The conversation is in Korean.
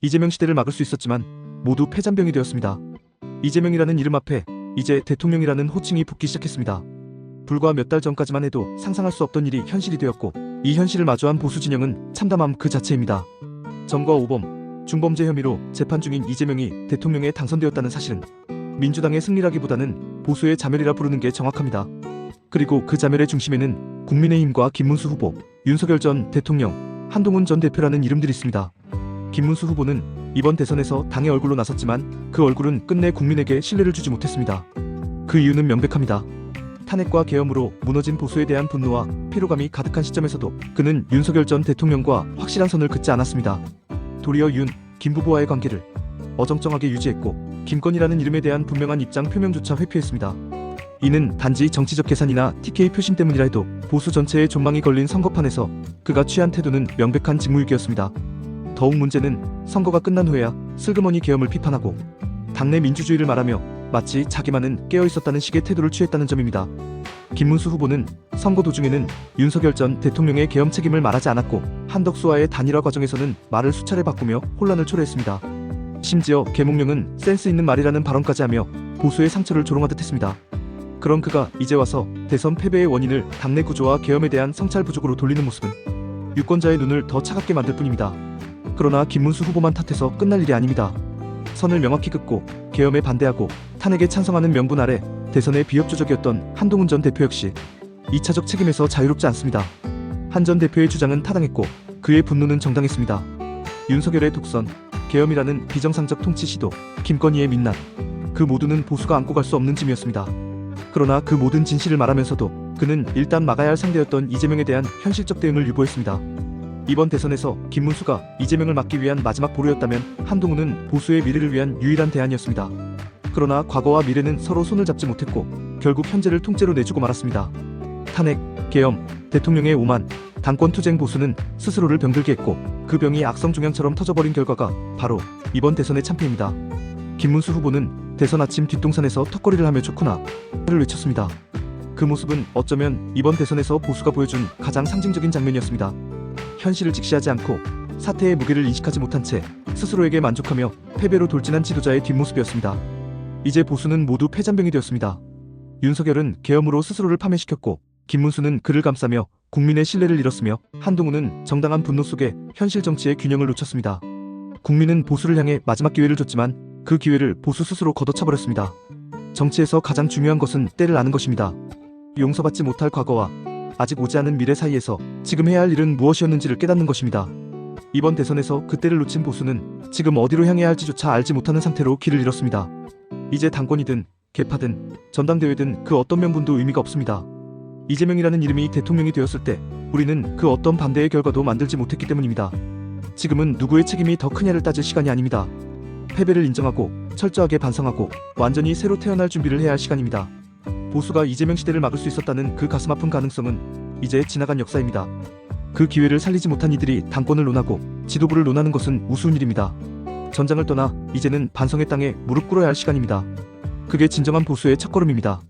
이재명 시대를 막을 수 있었지만 모두 패잔병이 되었습니다. 이재명이라는 이름 앞에 이제 대통령이라는 호칭이 붙기 시작했습니다. 불과 몇 달 전까지만 해도 상상할 수 없던 일이 현실이 되었고, 이 현실을 마주한 보수 진영은 참담함 그 자체입니다. 점과 오범, 중범죄 혐의로 재판 중인 이재명이 대통령에 당선되었다는 사실은 민주당의 승리라기보다는 보수의 자멸이라 부르는 게 정확합니다. 그리고 그 자멸의 중심에는 국민의힘과 김문수 후보, 윤석열 전 대통령, 한동훈 전 대표라는 이름들이 있습니다. 김문수 후보는 이번 대선에서 당의 얼굴로 나섰지만 그 얼굴은 끝내 국민에게 신뢰를 주지 못했습니다. 그 이유는 명백합니다. 탄핵과 계엄으로 무너진 보수에 대한 분노와 피로감이 가득한 시점에서도 그는 윤석열 전 대통령과 확실한 선을 긋지 않았습니다. 도리어 김 부부와의 관계를 어정쩡하게 유지했고, 김건희라는 이름에 대한 분명한 입장 표명조차 회피했습니다. 이는 단지 정치적 계산이나 TK 표심 때문이라 해도 보수 전체의 존망이 걸린 선거판에서 그가 취한 태도는 명백한 직무유기였습니다. 더욱 문제는 선거가 끝난 후에야 슬그머니 계엄을 비판하고 당내 민주주의를 말하며 마치 자기만은 깨어있었다는 식의 태도를 취했다는 점입니다. 김문수 후보는 선거 도중에는 윤석열 전 대통령의 계엄 책임을 말하지 않았고, 한덕수와의 단일화 과정에서는 말을 수차례 바꾸며 혼란을 초래했습니다. 심지어 계몽령은 센스 있는 말이라는 발언까지 하며 보수의 상처를 조롱하듯 했습니다. 그런 그가 이제 와서 대선 패배의 원인을 당내 구조와 계엄에 대한 성찰 부족으로 돌리는 모습은 유권자의 눈을 더 차갑게 만들 뿐입니다. 그러나 김문수 후보만 탓해서 끝날 일이 아닙니다. 선을 명확히 긋고 계엄에 반대하고 탄핵에 찬성하는 명분 아래 대선에 비협조적이었던 한동훈 전 대표 역시 2차적 책임에서 자유롭지 않습니다. 한 전 대표의 주장은 타당했고 그의 분노는 정당했습니다. 윤석열의 독선, 계엄이라는 비정상적 통치 시도, 김건희의 민낯, 그 모두는 보수가 안고 갈 수 없는 짐이었습니다. 그러나 그 모든 진실을 말하면서도 그는 일단 막아야 할 상대였던 이재명에 대한 현실적 대응을 유보했습니다. 이번 대선에서 김문수가 이재명을 막기 위한 마지막 보루였다면 한동훈은 보수의 미래를 위한 유일한 대안이었습니다. 그러나 과거와 미래는 서로 손을 잡지 못했고 결국 현재를 통째로 내주고 말았습니다. 탄핵, 계엄, 대통령의 오만, 당권투쟁 보수는 스스로를 병들게 했고 그 병이 악성종양처럼 터져버린 결과가 바로 이번 대선의 참패입니다. 김문수 후보는 대선 아침 뒷동산에서 턱걸이를 하며 좋구나를 외쳤습니다. 그 모습은 어쩌면 이번 대선에서 보수가 보여준 가장 상징적인 장면이었습니다. 현실을 직시하지 않고 사태의 무게를 인식하지 못한 채 스스로에게 만족하며 패배로 돌진한 지도자의 뒷모습이었습니다. 이제 보수는 모두 패잔병이 되었습니다. 윤석열은 계엄으로 스스로를 파멸시켰고, 김문수는 그를 감싸며 국민의 신뢰를 잃었으며, 한동훈은 정당한 분노 속에 현실 정치의 균형을 놓쳤습니다. 국민은 보수를 향해 마지막 기회를 줬지만 그 기회를 보수 스스로 걷어차버렸습니다. 정치에서 가장 중요한 것은 때를 아는 것입니다. 용서받지 못할 과거와 아직 오지 않은 미래 사이에서 지금 해야 할 일은 무엇이었는지를 깨닫는 것입니다. 이번 대선에서 그 때를 놓친 보수는 지금 어디로 향해야 할지조차 알지 못하는 상태로 길을 잃었습니다. 이제 당권이든 개파든 전당대회든 그 어떤 명분도 의미가 없습니다. 이재명이라는 이름이 대통령이 되었을 때 우리는 그 어떤 반대의 결과도 만들지 못했기 때문입니다. 지금은 누구의 책임이 더 크냐를 따질 시간이 아닙니다. 패배를 인정하고 철저하게 반성하고 완전히 새로 태어날 준비를 해야 할 시간입니다. 보수가 이재명 시대를 막을 수 있었다는 그 가슴 아픈 가능성은 이제 지나간 역사입니다. 그 기회를 살리지 못한 이들이 당권을 논하고 지도부를 논하는 것은 우스운 일입니다. 전장을 떠나 이제는 반성의 땅에 무릎 꿇어야 할 시간입니다. 그게 진정한 보수의 첫걸음입니다.